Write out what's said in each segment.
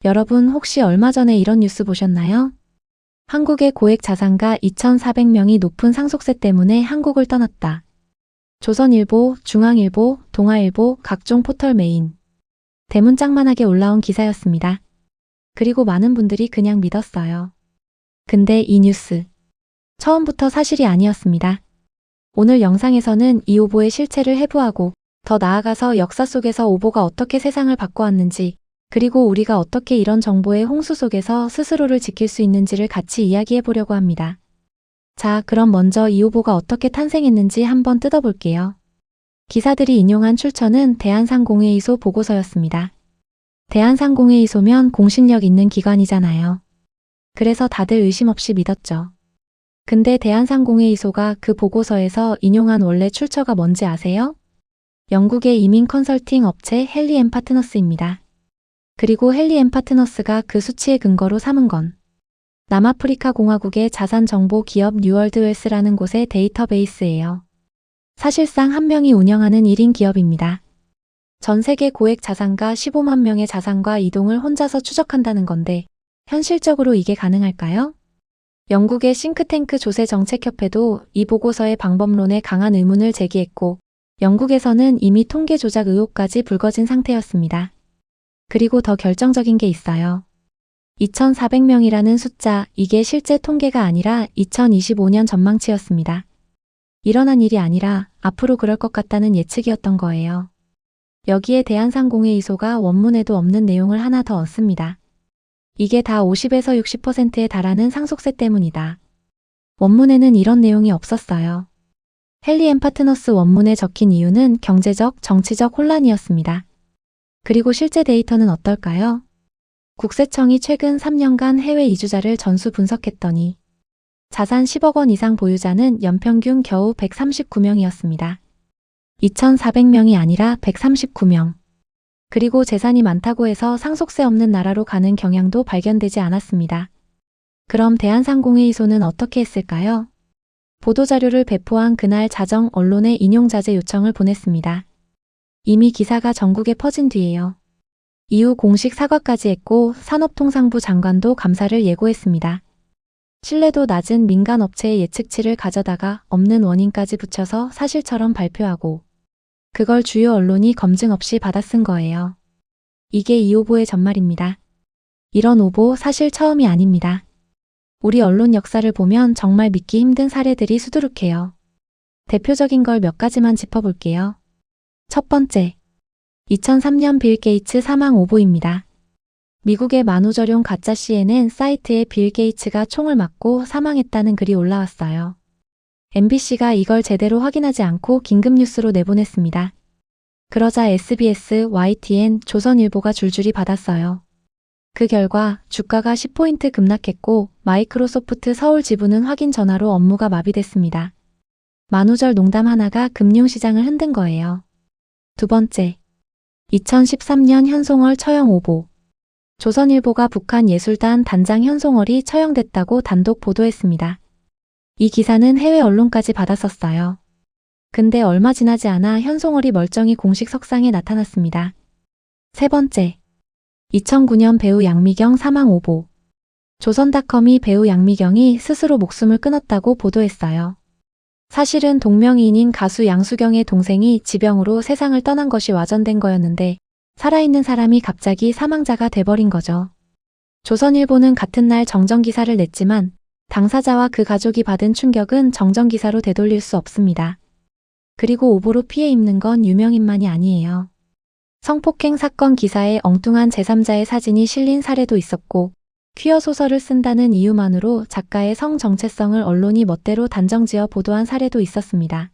여러분 혹시 얼마 전에 이런 뉴스 보셨나요? 한국의 고액 자산가 2,400명이 높은 상속세 때문에 한국을 떠났다. 조선일보, 중앙일보, 동아일보, 각종 포털 메인. 대문짝만하게 올라온 기사였습니다. 그리고 많은 분들이 그냥 믿었어요. 근데 이 뉴스, 처음부터 사실이 아니었습니다. 오늘 영상에서는 이 오보의 실체를 해부하고 더 나아가서 역사 속에서 오보가 어떻게 세상을 바꿔왔는지, 그리고 우리가 어떻게 이런 정보의 홍수 속에서 스스로를 지킬 수 있는지를 같이 이야기해 보려고 합니다. 자, 그럼 먼저 이 오보가 어떻게 탄생했는지 한번 뜯어볼게요. 기사들이 인용한 출처는 대한상공회의소 보고서였습니다. 대한상공회의소면 공신력 있는 기관이잖아요. 그래서 다들 의심 없이 믿었죠. 근데 대한상공회의소가 그 보고서에서 인용한 원래 출처가 뭔지 아세요? 영국의 이민 컨설팅 업체 헨리앤파트너스입니다. 그리고 헨리앤파트너스가 그 수치의 근거로 삼은 건 남아프리카 공화국의 자산정보 기업 뉴월드웰스라는 곳의 데이터베이스예요. 사실상 한 명이 운영하는 1인 기업입니다. 전 세계 고액 자산가 15만 명의 자산과 이동을 혼자서 추적한다는 건데 현실적으로 이게 가능할까요? 영국의 싱크탱크 조세정책협회도 이 보고서의 방법론에 강한 의문을 제기했고 영국에서는 이미 통계 조작 의혹까지 불거진 상태였습니다. 그리고 더 결정적인 게 있어요. 2,400명이라는 숫자, 이게 실제 통계가 아니라 2025년 전망치였습니다. 일어난 일이 아니라 앞으로 그럴 것 같다는 예측이었던 거예요. 여기에 대한상공회의소가 원문에도 없는 내용을 하나 더 얻습니다. 이게 다 50에서 60%에 달하는 상속세 때문이다. 원문에는 이런 내용이 없었어요. 헨리앤파트너스 원문에 적힌 이유는 경제적, 정치적 혼란이었습니다. 그리고 실제 데이터는 어떨까요? 국세청이 최근 3년간 해외 이주자를 전수 분석했더니 자산 10억 원 이상 보유자는 연평균 겨우 139명이었습니다. 2,400명이 아니라 139명. 그리고 재산이 많다고 해서 상속세 없는 나라로 가는 경향도 발견되지 않았습니다. 그럼 대한상공회의소는 어떻게 했을까요? 보도자료를 배포한 그날 자정 언론에 인용자제 요청을 보냈습니다. 이미 기사가 전국에 퍼진 뒤에요. 이후 공식 사과까지 했고 산업통상부 장관도 감사를 예고했습니다. 신뢰도 낮은 민간업체의 예측치를 가져다가 없는 원인까지 붙여서 사실처럼 발표하고 그걸 주요 언론이 검증 없이 받아 쓴 거예요. 이게 이 오보의 전말입니다. 이런 오보 사실 처음이 아닙니다. 우리 언론 역사를 보면 정말 믿기 힘든 사례들이 수두룩해요. 대표적인 걸 몇 가지만 짚어볼게요. 첫 번째, 2003년 빌 게이츠 사망 오보입니다. 미국의 만우절용 가짜 CNN 사이트에 빌 게이츠가 총을 맞고 사망했다는 글이 올라왔어요. MBC가 이걸 제대로 확인하지 않고 긴급 뉴스로 내보냈습니다. 그러자 SBS, YTN, 조선일보가 줄줄이 받았어요. 그 결과 주가가 10포인트 급락했고 마이크로소프트 서울 지부는 확인 전화로 업무가 마비됐습니다. 만우절 농담 하나가 금융시장을 흔든 거예요. 두 번째, 2013년 현송월 처형 오보. 조선일보가 북한 예술단 단장 현송월이 처형됐다고 단독 보도했습니다. 이 기사는 해외 언론까지 받았었어요. 근데 얼마 지나지 않아 현송월이 멀쩡히 공식 석상에 나타났습니다. 세 번째, 2009년 배우 양미경 사망 오보. 조선닷컴이 배우 양미경이 스스로 목숨을 끊었다고 보도했어요. 사실은 동명이인인 가수 양수경의 동생이 지병으로 세상을 떠난 것이 와전된 거였는데 살아있는 사람이 갑자기 사망자가 돼버린 거죠. 조선일보는 같은 날 정정기사를 냈지만 당사자와 그 가족이 받은 충격은 정정기사로 되돌릴 수 없습니다. 그리고 오보로 피해 입는 건 유명인만이 아니에요. 성폭행 사건 기사에 엉뚱한 제3자의 사진이 실린 사례도 있었고 퀴어 소설을 쓴다는 이유만으로 작가의 성 정체성을 언론이 멋대로 단정지어 보도한 사례도 있었습니다.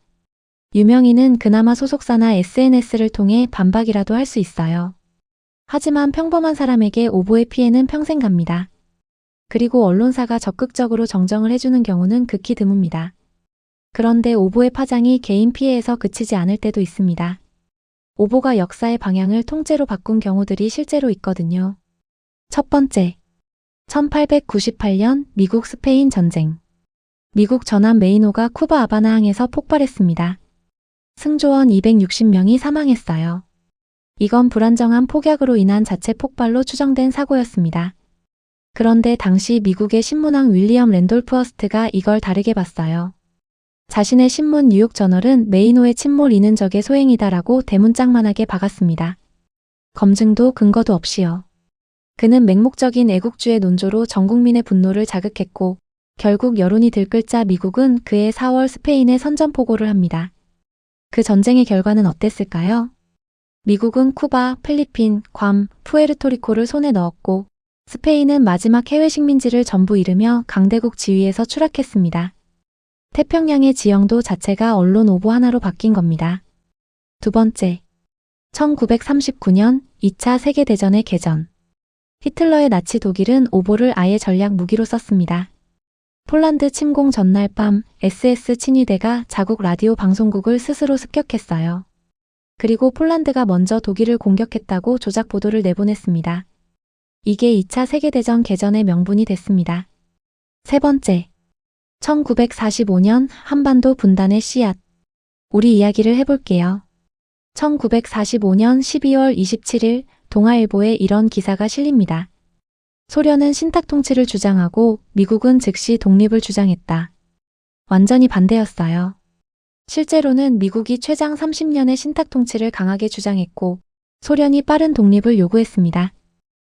유명인은 그나마 소속사나 SNS를 통해 반박이라도 할 수 있어요. 하지만 평범한 사람에게 오보의 피해는 평생 갑니다. 그리고 언론사가 적극적으로 정정을 해주는 경우는 극히 드뭅니다. 그런데 오보의 파장이 개인 피해에서 그치지 않을 때도 있습니다. 오보가 역사의 방향을 통째로 바꾼 경우들이 실제로 있거든요. 첫 번째, 1898년 미국 스페인 전쟁. 미국 전함 메이노가 쿠바 하바나 항에서 폭발했습니다. 승조원 260명이 사망했어요. 이건 불안정한 폭약으로 인한 자체 폭발로 추정된 사고였습니다. 그런데 당시 미국의 신문왕 윌리엄 랜돌프 허스트가 이걸 다르게 봤어요. 자신의 신문 뉴욕 저널은 메이노의 침몰 이는 적의 소행이다라고 대문짝만하게 박았습니다. 검증도 근거도 없이요. 그는 맹목적인 애국주의 논조로 전 국민의 분노를 자극했고 결국 여론이 들끓자 미국은 그해 4월 스페인에 선전포고를 합니다. 그 전쟁의 결과는 어땠을까요? 미국은 쿠바, 필리핀, 괌, 푸에르토리코를 손에 넣었고 스페인은 마지막 해외 식민지를 전부 잃으며 강대국 지위에서 추락했습니다. 태평양의 지형도 자체가 언론 오보 하나로 바뀐 겁니다. 두 번째, 1939년 2차 세계대전의 개전. 히틀러의 나치 독일은 오보를 아예 전략 무기로 썼습니다. 폴란드 침공 전날 밤 SS 친위대가 자국 라디오 방송국을 스스로 습격했어요. 그리고 폴란드가 먼저 독일을 공격했다고 조작 보도를 내보냈습니다. 이게 2차 세계대전 개전의 명분이 됐습니다. 세 번째, 1945년 한반도 분단의 씨앗. 우리 이야기를 해볼게요. 1945년 12월 27일 동아일보에 이런 기사가 실립니다. 소련은 신탁 통치를 주장하고 미국은 즉시 독립을 주장했다. 완전히 반대였어요. 실제로는 미국이 최장 30년의 신탁 통치를 강하게 주장했고 소련이 빠른 독립을 요구했습니다.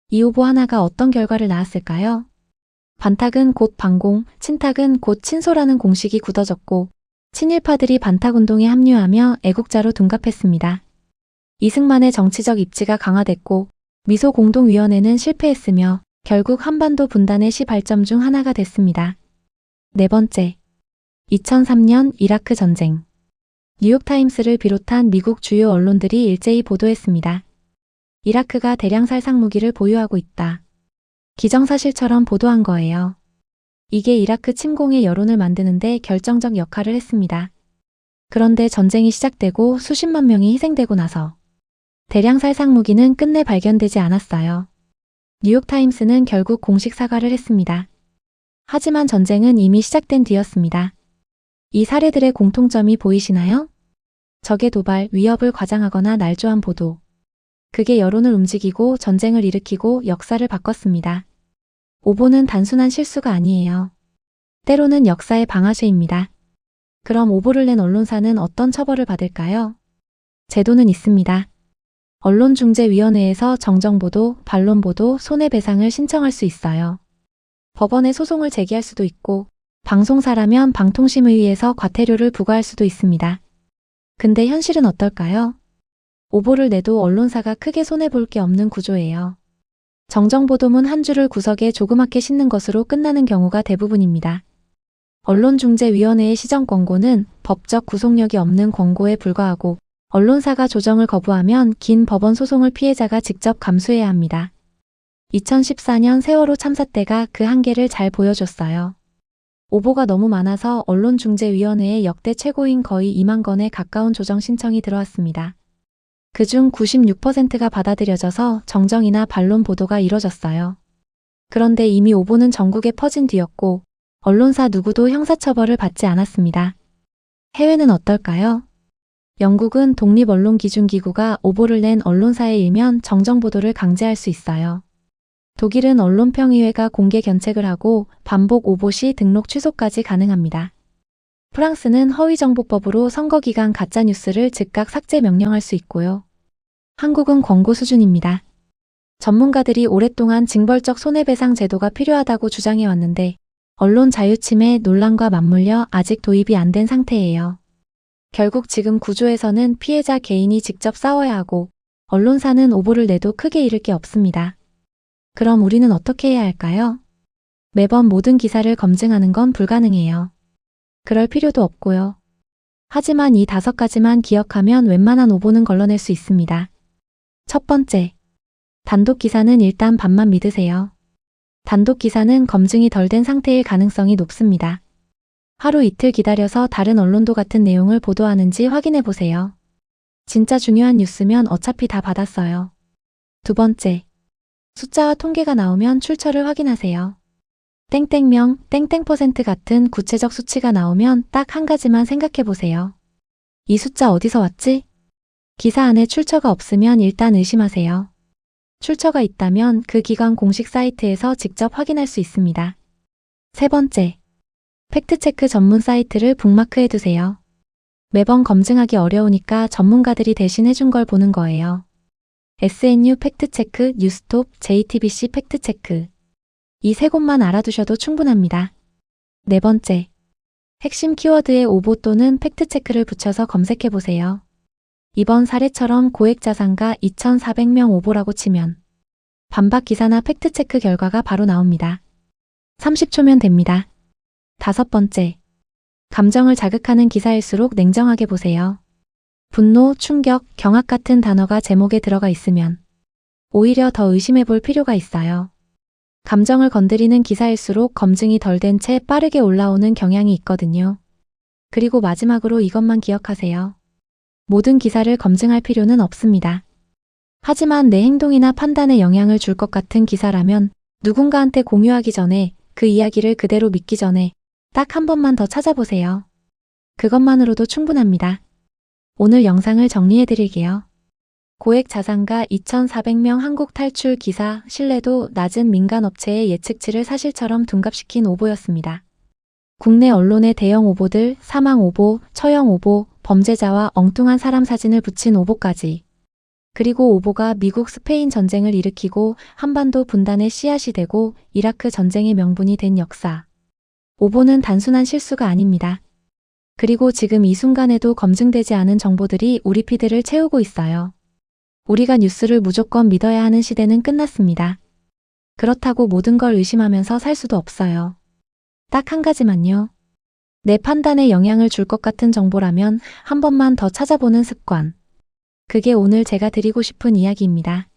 이 오보 하나가 어떤 결과를 낳았을까요? 반탁은 곧 반공, 친탁은 곧 친소라는 공식이 굳어졌고 친일파들이 반탁운동에 합류하며 애국자로 둔갑했습니다. 이승만의 정치적 입지가 강화됐고 미소 공동위원회는 실패했으며 결국 한반도 분단의 시발점 중 하나가 됐습니다. 네 번째, 2003년 이라크 전쟁. 뉴욕타임스를 비롯한 미국 주요 언론들이 일제히 보도했습니다. 이라크가 대량 살상 무기를 보유하고 있다. 기정사실처럼 보도한 거예요. 이게 이라크 침공의 여론을 만드는데 결정적 역할을 했습니다. 그런데 전쟁이 시작되고 수십만 명이 희생되고 나서 대량 살상 무기는 끝내 발견되지 않았어요. 뉴욕타임스는 결국 공식 사과를 했습니다. 하지만 전쟁은 이미 시작된 뒤였습니다. 이 사례들의 공통점이 보이시나요? 적의 도발, 위협을 과장하거나 날조한 보도. 그게 여론을 움직이고 전쟁을 일으키고 역사를 바꿨습니다. 오보는 단순한 실수가 아니에요. 때로는 역사의 방아쇠입니다. 그럼 오보를 낸 언론사는 어떤 처벌을 받을까요? 제도는 있습니다. 언론중재위원회에서 정정보도, 반론보도, 손해배상을 신청할 수 있어요. 법원에 소송을 제기할 수도 있고 방송사라면 방통심의회에서 과태료를 부과할 수도 있습니다. 근데 현실은 어떨까요? 오보를 내도 언론사가 크게 손해볼 게 없는 구조예요. 정정보도문 한 줄을 구석에 조그맣게 싣는 것으로 끝나는 경우가 대부분입니다. 언론중재위원회의 시정권고는 법적 구속력이 없는 권고에 불과하고 언론사가 조정을 거부하면 긴 법원 소송을 피해자가 직접 감수해야 합니다. 2014년 세월호 참사 때가 그 한계를 잘 보여줬어요. 오보가 너무 많아서 언론중재위원회에 역대 최고인 거의 2만 건에 가까운 조정 신청이 들어왔습니다. 그중 96%가 받아들여져서 정정이나 반론 보도가 이뤄졌어요. 그런데 이미 오보는 전국에 퍼진 뒤였고 언론사 누구도 형사처벌을 받지 않았습니다. 해외는 어떨까요? 영국은 독립언론기준기구가 오보를 낸 언론사에 일면 정정보도를 강제할 수 있어요. 독일은 언론평의회가 공개 견책을 하고 반복 오보 시 등록 취소까지 가능합니다. 프랑스는 허위정보법으로 선거기간 가짜뉴스를 즉각 삭제 명령할 수 있고요. 한국은 권고 수준입니다. 전문가들이 오랫동안 징벌적 손해배상 제도가 필요하다고 주장해왔는데 언론 자유침해 논란과 맞물려 아직 도입이 안 된 상태예요. 결국 지금 구조에서는 피해자 개인이 직접 싸워야 하고 언론사는 오보를 내도 크게 잃을 게 없습니다. 그럼 우리는 어떻게 해야 할까요? 매번 모든 기사를 검증하는 건 불가능해요. 그럴 필요도 없고요. 하지만 이 5가지만 기억하면 웬만한 오보는 걸러낼 수 있습니다. 첫 번째, 단독 기사는 일단 반만 믿으세요. 단독 기사는 검증이 덜 된 상태일 가능성이 높습니다. 하루 이틀 기다려서 다른 언론도 같은 내용을 보도하는지 확인해 보세요. 진짜 중요한 뉴스면 어차피 다 받았어요. 두 번째, 숫자와 통계가 나오면 출처를 확인하세요. 땡땡명, 땡땡% 같은 구체적 수치가 나오면 딱 한 가지만 생각해 보세요. 이 숫자 어디서 왔지? 기사 안에 출처가 없으면 일단 의심하세요. 출처가 있다면 그 기관 공식 사이트에서 직접 확인할 수 있습니다. 세 번째, 팩트체크 전문 사이트를 북마크해 두세요. 매번 검증하기 어려우니까 전문가들이 대신 해준 걸 보는 거예요. SNU 팩트체크, 뉴스톱, JTBC 팩트체크. 이 세 곳만 알아두셔도 충분합니다. 네 번째, 핵심 키워드에 오보 또는 팩트체크를 붙여서 검색해 보세요. 이번 사례처럼 고액자산가 2,400명 오보라고 치면 반박 기사나 팩트체크 결과가 바로 나옵니다. 30초면 됩니다. 다섯 번째, 감정을 자극하는 기사일수록 냉정하게 보세요. 분노, 충격, 경악 같은 단어가 제목에 들어가 있으면 오히려 더 의심해 볼 필요가 있어요. 감정을 건드리는 기사일수록 검증이 덜 된 채 빠르게 올라오는 경향이 있거든요. 그리고 마지막으로 이것만 기억하세요. 모든 기사를 검증할 필요는 없습니다. 하지만 내 행동이나 판단에 영향을 줄 것 같은 기사라면 누군가한테 공유하기 전에 그 이야기를 그대로 믿기 전에 딱 한 번만 더 찾아보세요. 그것만으로도 충분합니다. 오늘 영상을 정리해 드릴게요. 고액 자산가 2,400명 한국 탈출 기사, 신뢰도 낮은 민간 업체의 예측치를 사실처럼 둔갑시킨 오보였습니다. 국내 언론의 대형 오보들, 사망 오보, 처형 오보, 범죄자와 엉뚱한 사람 사진을 붙인 오보까지. 그리고 오보가 미국 스페인 전쟁을 일으키고 한반도 분단의 씨앗이 되고 이라크 전쟁의 명분이 된 역사. 오보는 단순한 실수가 아닙니다. 그리고 지금 이 순간에도 검증되지 않은 정보들이 우리 피드를 채우고 있어요. 우리가 뉴스를 무조건 믿어야 하는 시대는 끝났습니다. 그렇다고 모든 걸 의심하면서 살 수도 없어요. 딱 한 가지만요. 내 판단에 영향을 줄 것 같은 정보라면 한 번만 더 찾아보는 습관. 그게 오늘 제가 드리고 싶은 이야기입니다.